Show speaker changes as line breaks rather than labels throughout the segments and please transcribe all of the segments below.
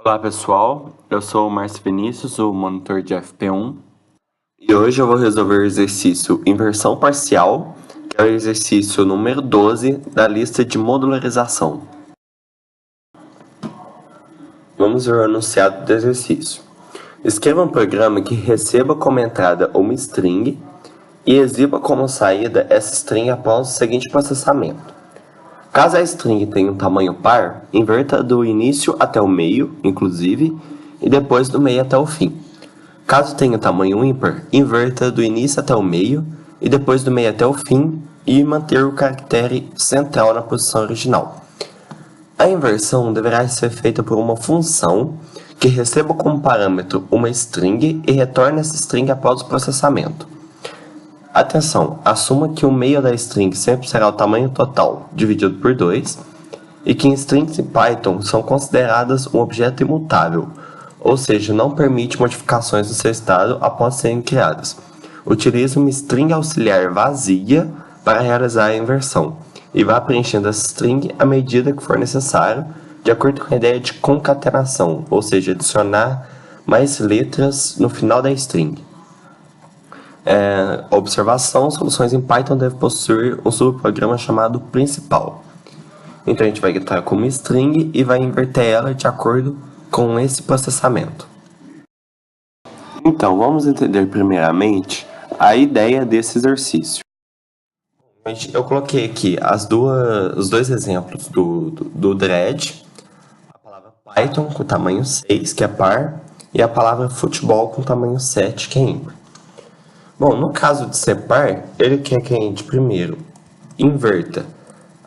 Olá pessoal, eu sou o Márcio Vinícius, o monitor de FP1, e hoje eu vou resolver o exercício inversão parcial, que é o exercício número 12 da lista de modularização. Vamos ver o enunciado do exercício. Escreva um programa que receba como entrada uma string e exiba como saída essa string após o seguinte processamento. Caso a string tenha um tamanho par, inverta do início até o meio, inclusive, e depois do meio até o fim. Caso tenha tamanho ímpar, inverta do início até o meio, e depois do meio até o fim, e manter o caractere central na posição original. A inversão deverá ser feita por uma função que receba como parâmetro uma string e retorne essa string após o processamento. Atenção, assuma que o meio da string sempre será o tamanho total dividido por 2 e que strings em Python são consideradas um objeto imutável, ou seja, não permite modificações do seu estado após serem criadas. Utilize uma string auxiliar vazia para realizar a inversão e vá preenchendo essa string à medida que for necessário, de acordo com a ideia de concatenação, ou seja, adicionar mais letras no final da string. Observação: soluções em Python devem possuir um subprograma chamado principal. Então a gente vai entrar como string e vai inverter ela de acordo com esse processamento. Então vamos entender primeiramente a ideia desse exercício. Eu coloquei aqui os dois exemplos do Dredd, a palavra Python com tamanho 6, que é par, e a palavra futebol com tamanho 7, que é ímpar. Bom, no caso de ser par, ele quer que a gente primeiro inverta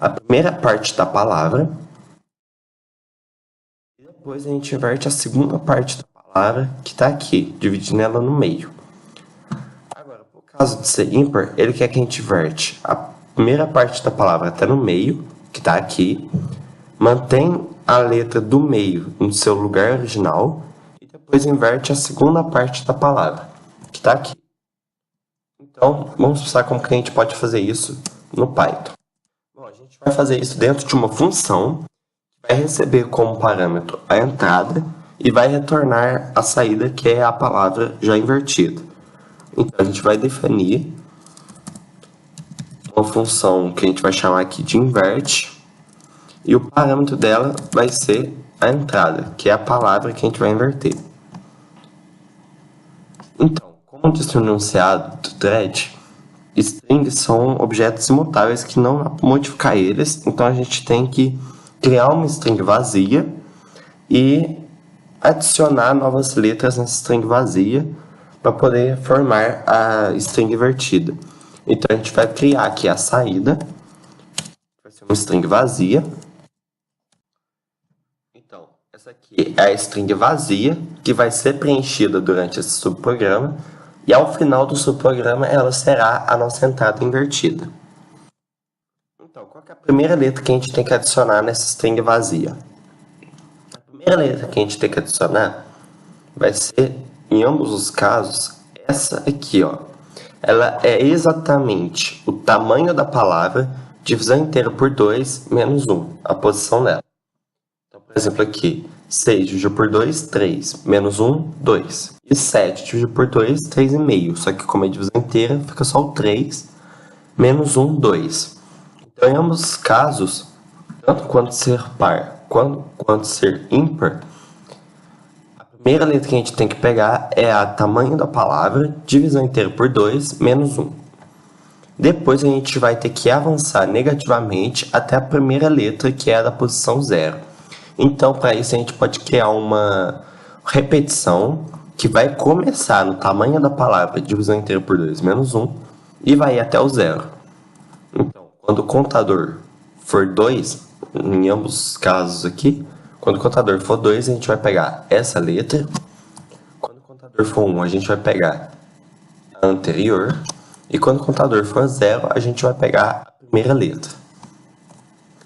a primeira parte da palavra e depois a gente inverte a segunda parte da palavra que está aqui, dividindo ela no meio. Agora, no caso de ser ímpar, ele quer que a gente inverte a primeira parte da palavra até no meio, que está aqui, mantém a letra do meio no seu lugar original e depois inverte a segunda parte da palavra, que está aqui. Então, vamos pensar como que a gente pode fazer isso no Python. Bom, a gente vai fazer isso dentro de uma função que vai receber como parâmetro a entrada e vai retornar a saída, que é a palavra já invertida. Então, a gente vai definir uma função que a gente vai chamar aqui de invert, e o parâmetro dela vai ser a entrada, que é a palavra que a gente vai inverter. Então, como disse no enunciado do Dredd, strings são objetos imutáveis que não dá para modificar eles, então a gente tem que criar uma string vazia e adicionar novas letras nessa string vazia para poder formar a string invertida. Então a gente vai criar aqui a saída, vai ser uma string vazia. Então, essa aqui é a string vazia que vai ser preenchida durante esse subprograma. E ao final do subprograma, ela será a nossa entrada invertida. Então, qual que é a primeira letra que a gente tem que adicionar nessa string vazia? A primeira letra que a gente tem que adicionar vai ser, em ambos os casos, essa aqui, ó. Ela é exatamente o tamanho da palavra, divisão inteira por 2 menos 1, a posição dela. Então, por exemplo, aqui, 6 dividido por 2, 3, menos 1, 2. E 7 dividido por 2, 3,5. Só que como é divisão inteira, fica só o 3, menos 1, 2. Então, em ambos os casos, tanto quanto ser par quanto ser ímpar, a primeira letra que a gente tem que pegar é a tamanho da palavra, divisão inteira por 2, menos 1. Depois a gente vai ter que avançar negativamente até a primeira letra, que é a da posição 0. Então, para isso, a gente pode criar uma repetição que vai começar no tamanho da palavra, divisão inteira por 2 menos 1, e vai até o 0. Então, quando o contador for 2, em ambos os casos aqui, quando o contador for 2, a gente vai pegar essa letra. Quando o contador for 1, a gente vai pegar a anterior. E quando o contador for 0, a gente vai pegar a primeira letra.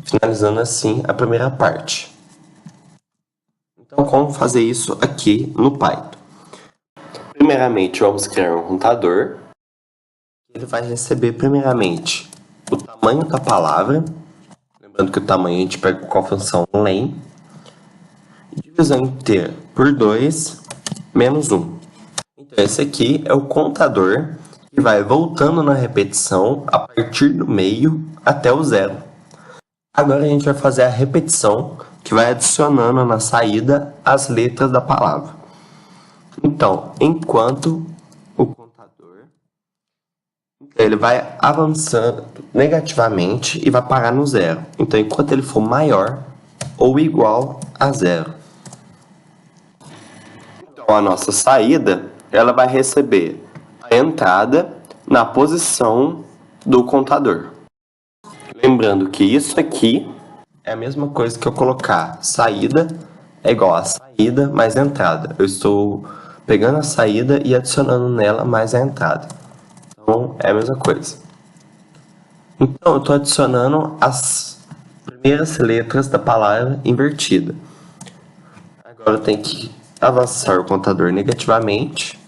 Finalizando assim a primeira parte. Então, como fazer isso aqui no Python? Primeiramente, vamos criar um contador. Ele vai receber, primeiramente, o tamanho da palavra. Lembrando que o tamanho a gente pega com a função len. divisão inteira por 2 menos 1. Então, esse aqui é o contador que vai voltando na repetição a partir do meio até o zero. Agora a gente vai fazer a repetição que vai adicionando na saída as letras da palavra. Então, enquanto o contador ele vai avançando negativamente e vai parar no zero. Então, enquanto ele for maior ou igual a zero. Então, a nossa saída ela vai receber a entrada na posição do contador. Lembrando que isso aqui é a mesma coisa que eu colocar saída é igual a saída mais entrada. Eu estou pegando a saída e adicionando nela mais a entrada. Então, é a mesma coisa. Então, eu estou adicionando as primeiras letras da palavra invertida. Agora eu tenho que avançar o contador negativamente.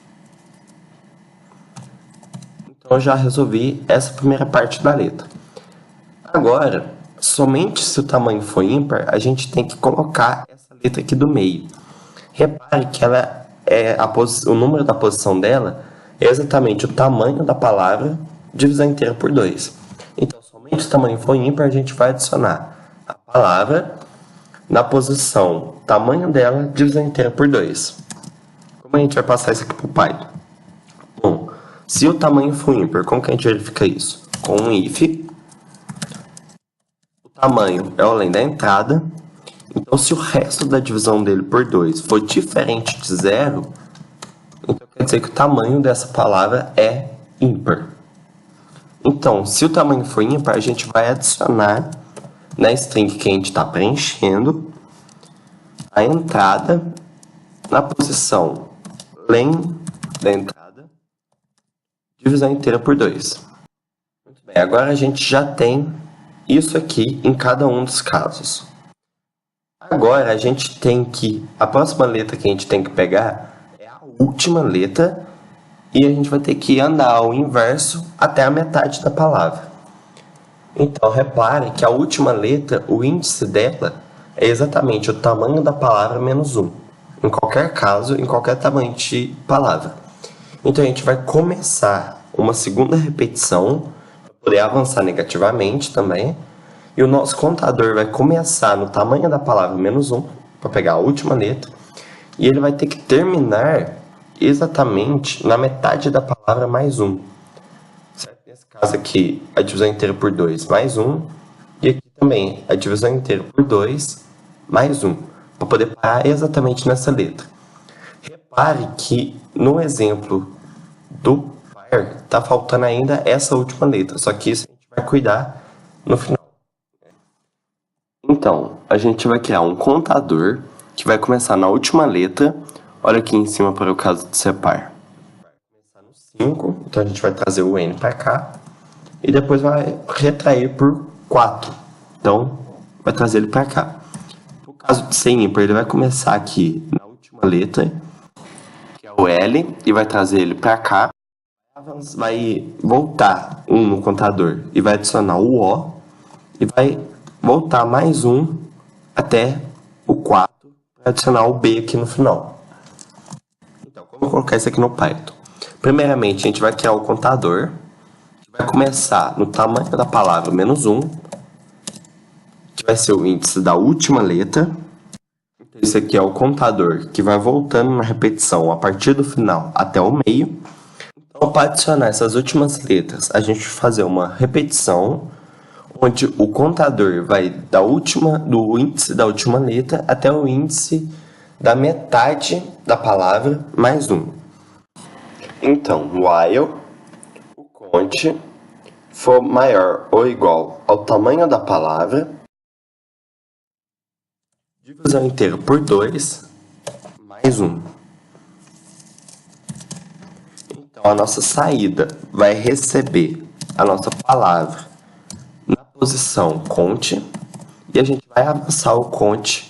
Então, eu já resolvi essa primeira parte da letra. Agora, somente se o tamanho for ímpar, a gente tem que colocar essa letra aqui do meio. Repare que ela o número da posição dela é exatamente o tamanho da palavra divisão inteira por 2. Então, somente se o tamanho for ímpar, a gente vai adicionar a palavra na posição tamanho dela divisão inteira por 2. Como a gente vai passar isso aqui para o Python? Bom, se o tamanho for ímpar, como que a gente verifica isso? Com um if. Tamanho é o além da entrada. Então, se o resto da divisão dele por 2 for diferente de 0, então quer dizer que o tamanho dessa palavra é ímpar. Então, se o tamanho for ímpar, a gente vai adicionar na string que a gente está preenchendo a entrada na posição len da entrada, divisão inteira por 2. Muito bem, agora a gente já tem isso aqui em cada um dos casos. Agora a gente tem que, a próxima letra que a gente tem que pegar é a última letra e a gente vai ter que andar ao inverso até a metade da palavra. Então repare que a última letra, o índice dela é exatamente o tamanho da palavra menos 1. Em qualquer caso, em qualquer tamanho de palavra. Então a gente vai começar uma segunda repetição para poder avançar negativamente também. E o nosso contador vai começar no tamanho da palavra menos 1, para pegar a última letra. E ele vai ter que terminar exatamente na metade da palavra mais 1. Certo? Nesse caso aqui, a divisão inteira por 2 mais 1. E aqui também, a divisão inteira por 2 mais 1. Para poder parar exatamente nessa letra. Repare que no exemplo do par, está faltando ainda essa última letra. Só que isso a gente vai cuidar no final. Então, a gente vai criar um contador que vai começar na última letra. Olha aqui em cima para o caso de ser par. Vai começar no 5, então a gente vai trazer o n para cá. E depois vai retrair por 4. Então, vai trazer ele para cá. No caso de ser ímpar, ele vai começar aqui na última letra, que é o L, e vai trazer ele para cá. Vai voltar 1 no contador e vai adicionar o O. E vai voltar mais 1 até o 4 para adicionar o B aqui no final. Então, como eu colocar isso aqui no Python? Primeiramente, a gente vai criar o contador, que vai começar no tamanho da palavra menos 1, que vai ser o índice da última letra. Então, esse aqui é o contador que vai voltando na repetição a partir do final até o meio. Então, para adicionar essas últimas letras, a gente vai fazer uma repetição onde o contador vai do índice da última letra até o índice da metade da palavra mais 1. Então, while o conte for maior ou igual ao tamanho da palavra, divisão inteira por 2 mais 1. Então, a nossa saída vai receber a nossa palavra na posição conte e a gente vai avançar o conte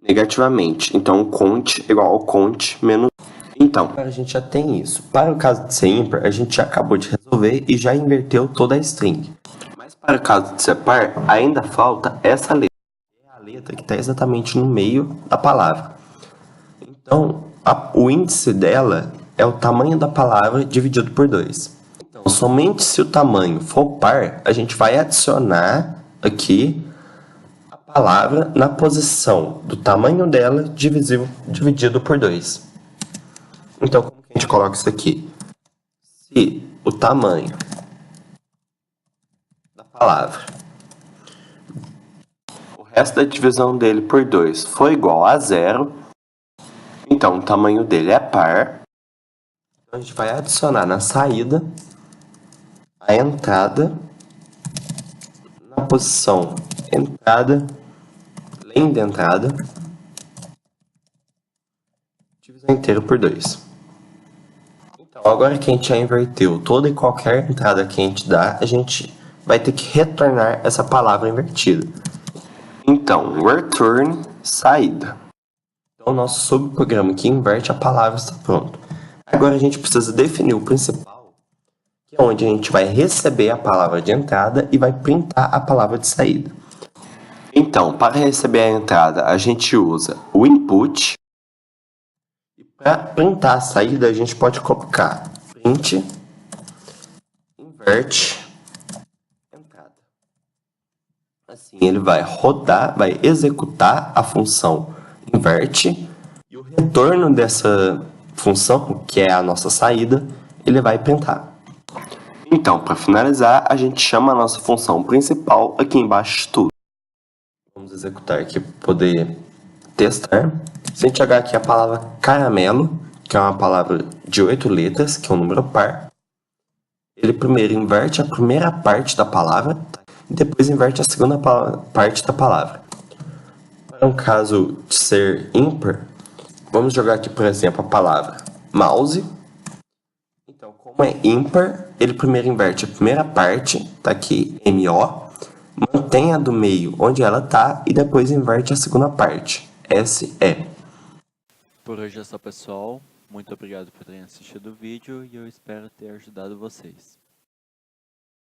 negativamente. Então, o conte é igual ao conte menos 1. Então, a gente já tem isso. Para o caso de ser ímpar, a gente já acabou de resolver e já inverteu toda a string. Mas para o caso de ser par, ainda falta essa letra. É a letra letra que está exatamente no meio da palavra. Então, o índice dela é o tamanho da palavra dividido por 2. Então, somente se o tamanho for par, a gente vai adicionar aqui a palavra na posição do tamanho dela dividido por 2. Então, como que a gente coloca isso aqui? Se o tamanho da palavra, o resto da divisão dele por 2 for igual a 0, então o tamanho dele é par. Então, a gente vai adicionar na saída a entrada na posição entrada, além da entrada, divisão inteira por 2. Então, agora que a gente já inverteu toda e qualquer entrada que a gente dá, a gente vai ter que retornar essa palavra invertida. Então, return saída. Então, o nosso subprograma que inverte a palavra está pronto. Agora a gente precisa definir o principal, que é onde a gente vai receber a palavra de entrada e vai printar a palavra de saída. Então, para receber a entrada, a gente usa o input. E para printar a saída, a gente pode colocar print, invert, entrada. Assim, ele vai rodar, vai executar a função invert, e o retorno dessa função, que é a nossa saída, ele vai printar. Então, para finalizar, a gente chama a nossa função principal aqui embaixo de tudo. Vamos executar aqui para poder testar. Se a gente jogar aqui a palavra caramelo, que é uma palavra de 8 letras, que é um número par, ele primeiro inverte a primeira parte da palavra e depois inverte a segunda parte da palavra. Para um caso de ser ímpar, vamos jogar aqui, por exemplo, a palavra mouse. Então, como é ímpar, ele primeiro inverte a primeira parte, tá aqui, MO, mantém a do meio onde ela tá e depois inverte a segunda parte, SE.
Por hoje é só, pessoal. Muito obrigado por terem assistido o vídeo e eu espero ter ajudado vocês.